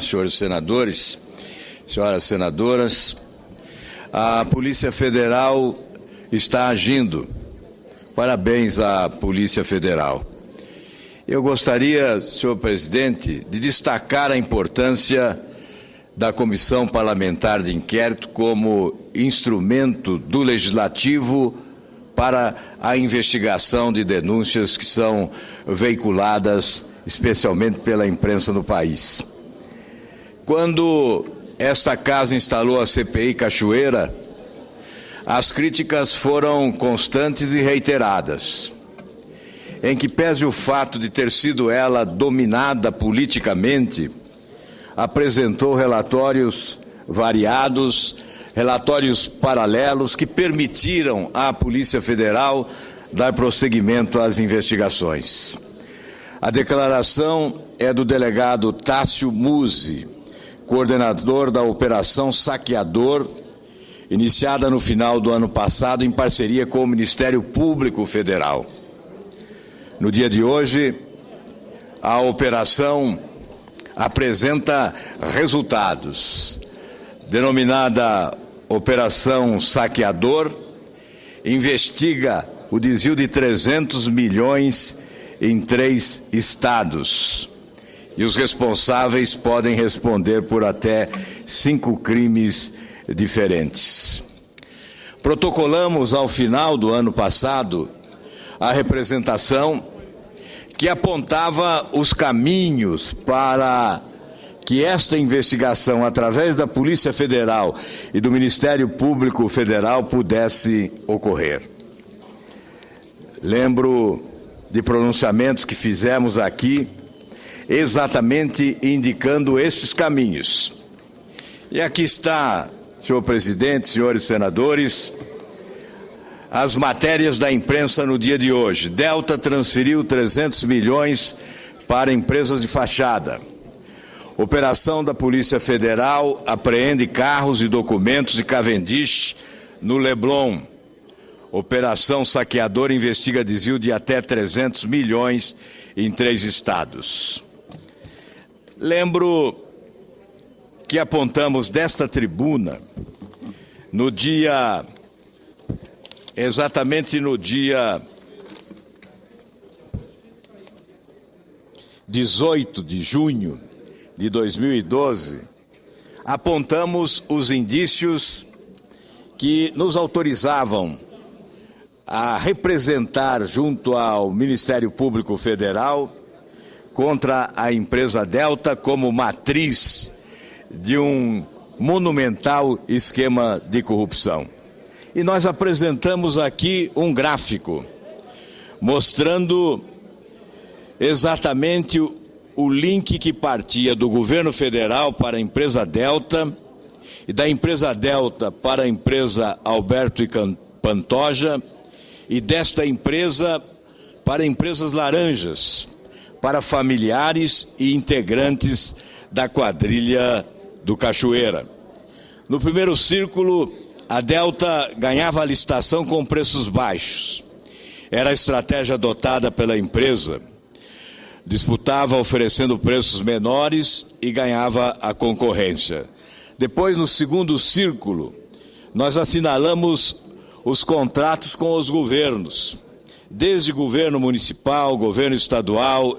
senhores senadores, senhoras senadoras, a Polícia Federal está agindo. Parabéns à Polícia Federal. Eu gostaria, senhor presidente, de destacar a importância da Comissão Parlamentar de Inquérito como instrumento do Legislativo para a investigação de denúncias que são veiculadas especialmente pela imprensa no país. Quando esta casa instalou a CPI Cachoeira, as críticas foram constantes e reiteradas, em que pese o fato de ter sido ela dominada politicamente, apresentou relatórios variados, relatórios paralelos que permitiram à Polícia Federal dar prosseguimento às investigações. A declaração é do delegado Tássio Musi, coordenador da Operação Saqueador, iniciada no final do ano passado em parceria com o Ministério Público Federal. No dia de hoje, a operação apresenta resultados. Denominada Operação Saqueador, investiga o desvio de 300 milhões em 3 estados. E os responsáveis podem responder por até 5 crimes diferentes. Protocolamos, ao final do ano passado, a representação que apontava os caminhos para que esta investigação, através da Polícia Federal e do Ministério Público Federal, pudesse ocorrer. Lembro de pronunciamentos que fizemos aqui, exatamente indicando estes caminhos. E aqui está, senhor presidente, senhores senadores, as matérias da imprensa no dia de hoje. Delta transferiu 300 milhões para empresas de fachada. Operação da Polícia Federal apreende carros e documentos de Cavendish no Leblon. Operação Saqueador investiga desvio de até 300 milhões em 3 estados. Lembro que apontamos desta tribuna, exatamente no dia 18 de junho de 2012, apontamos os indícios que nos autorizavam a representar junto ao Ministério Público Federal contra a empresa Delta como matriz de um monumental esquema de corrupção. E nós apresentamos aqui um gráfico mostrando exatamente o link que partia do governo federal para a empresa Delta e da empresa Delta para a empresa Alberto e Pantoja e desta empresa para empresas laranjas, para familiares e integrantes da quadrilha do Cachoeira. No primeiro círculo, a Delta ganhava a licitação com preços baixos. Era a estratégia adotada pela empresa. Disputava oferecendo preços menores e ganhava a concorrência. Depois, no segundo círculo, nós assinalamos os contratos com os governos, desde governo municipal, governo estadual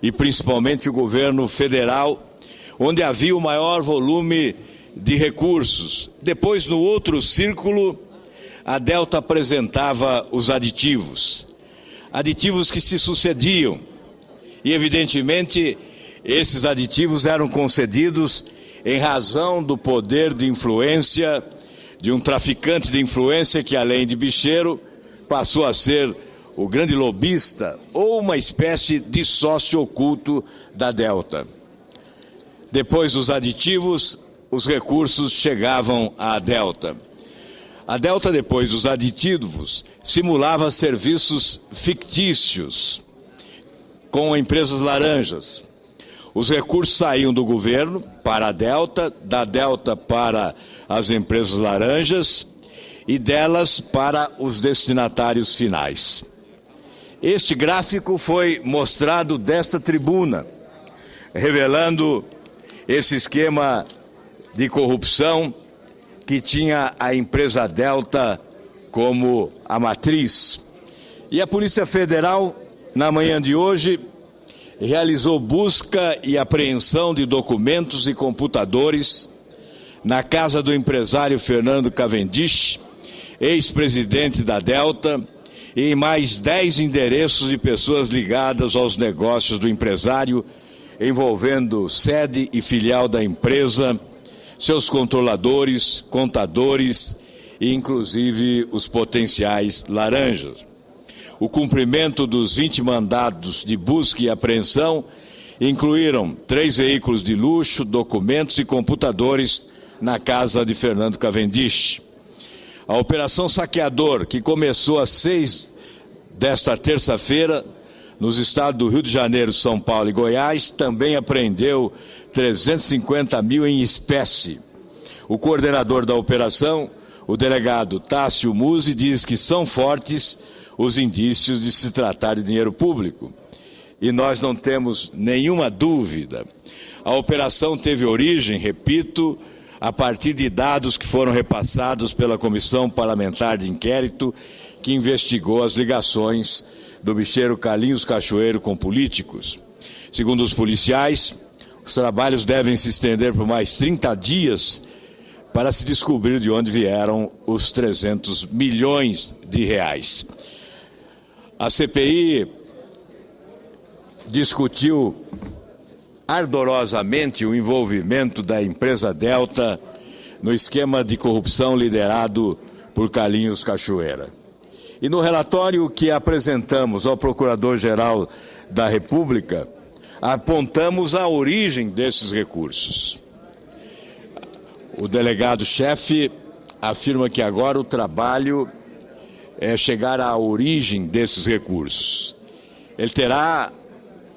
e principalmente o governo federal, onde havia o maior volume de recursos. Depois, no outro círculo, a Delta apresentava os aditivos que se sucediam. E, evidentemente, esses aditivos eram concedidos em razão do poder de influência de um traficante de influência que, além de bicheiro, passou a ser o grande lobista ou uma espécie de sócio oculto da Delta. Depois dos aditivos, os recursos chegavam à Delta. A Delta, depois dos aditivos, simulava serviços fictícios com empresas laranjas. Os recursos saíam do governo para a Delta, da Delta para as empresas laranjas e delas para os destinatários finais. Este gráfico foi mostrado desta tribuna, revelando esse esquema de corrupção que tinha a empresa Delta como a matriz. E a Polícia Federal, na manhã de hoje, realizou busca e apreensão de documentos e computadores na casa do empresário Fernando Cavendish, ex-presidente da Delta, e em mais 10 endereços de pessoas ligadas aos negócios do empresário, envolvendo sede e filial da empresa, seus controladores, contadores e, inclusive, os potenciais laranjas. O cumprimento dos 20 mandados de busca e apreensão incluíram 3 veículos de luxo, documentos e computadores na casa de Fernando Cavendish. A Operação Saqueador, que começou às 6 desta terça-feira, nos estados do Rio de Janeiro, São Paulo e Goiás, também apreendeu 350 mil em espécie. O coordenador da operação, o delegado Tássio Musi, diz que são fortes os indícios de se tratar de dinheiro público. E nós não temos nenhuma dúvida. A operação teve origem, repito, a partir de dados que foram repassados pela Comissão Parlamentar de Inquérito, que investigou as ligações do bicheiro Carlinhos Cachoeiro com políticos. Segundo os policiais, os trabalhos devem se estender por mais 30 dias para se descobrir de onde vieram os 300 milhões de reais. A CPI discutiu ardorosamente o envolvimento da empresa Delta no esquema de corrupção liderado por Carlinhos Cachoeira. E no relatório que apresentamos ao Procurador-Geral da República, apontamos a origem desses recursos. O delegado-chefe afirma que agora o trabalho é chegar à origem desses recursos. Ele terá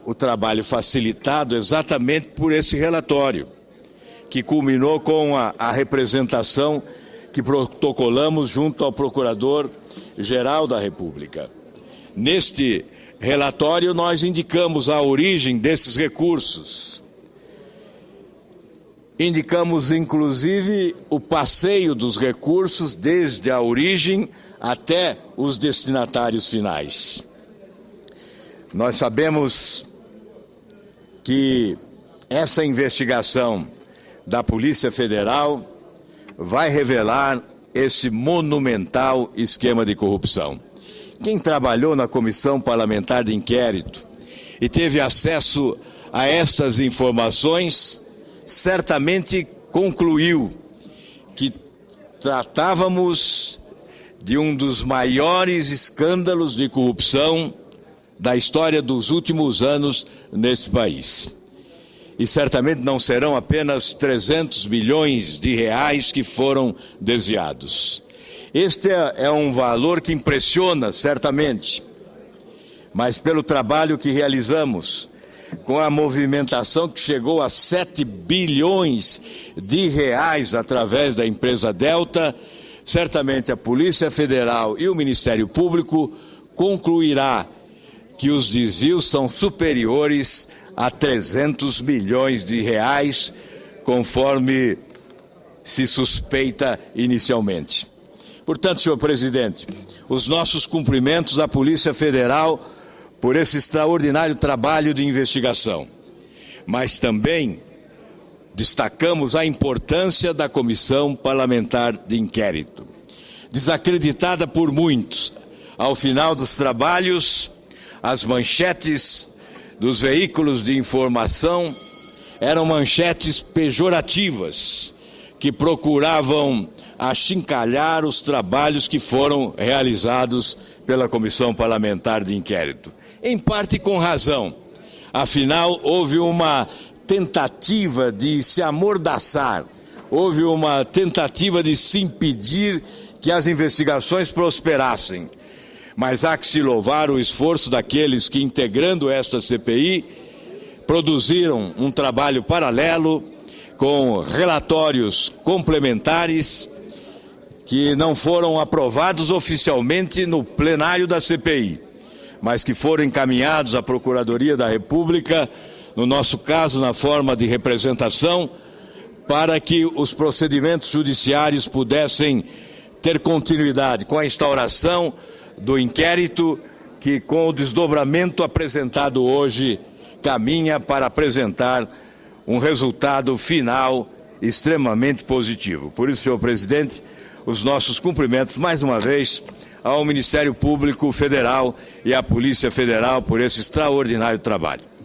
o trabalho facilitado exatamente por esse relatório, que culminou com a representação que protocolamos junto ao Procurador-Geral da República. Neste relatório, nós indicamos a origem desses recursos. Indicamos, inclusive, o passeio dos recursos desde a origem até os destinatários finais. Nós sabemos que essa investigação da Polícia Federal vai revelar esse monumental esquema de corrupção. Quem trabalhou na Comissão Parlamentar de Inquérito e teve acesso a estas informações, certamente concluiu que tratávamos de um dos maiores escândalos de corrupção da história dos últimos anos neste país. E certamente não serão apenas 300 milhões de reais que foram desviados. Este é um valor que impressiona, certamente, mas pelo trabalho que realizamos, com a movimentação que chegou a 7 bilhões de reais através da empresa Delta, certamente a Polícia Federal e o Ministério Público concluirá que os desvios são superiores a 300 milhões de reais, conforme se suspeita inicialmente. Portanto, senhor presidente, os nossos cumprimentos à Polícia Federal por esse extraordinário trabalho de investigação, mas também destacamos a importância da Comissão Parlamentar de Inquérito. Desacreditada por muitos, ao final dos trabalhos, as manchetes dos veículos de informação eram manchetes pejorativas, que procuravam achincalhar os trabalhos que foram realizados pela Comissão Parlamentar de Inquérito. Em parte com razão, afinal houve uma tentativa de se amordaçar, houve uma tentativa de se impedir que as investigações prosperassem. Mas há que se louvar o esforço daqueles que, integrando esta CPI, produziram um trabalho paralelo com relatórios complementares que não foram aprovados oficialmente no plenário da CPI, mas que foram encaminhados à Procuradoria da República no nosso caso, na forma de representação, para que os procedimentos judiciários pudessem ter continuidade com a instauração do inquérito que, com o desdobramento apresentado hoje, caminha para apresentar um resultado final extremamente positivo. Por isso, senhor presidente, os nossos cumprimentos, mais uma vez, ao Ministério Público Federal e à Polícia Federal por esse extraordinário trabalho.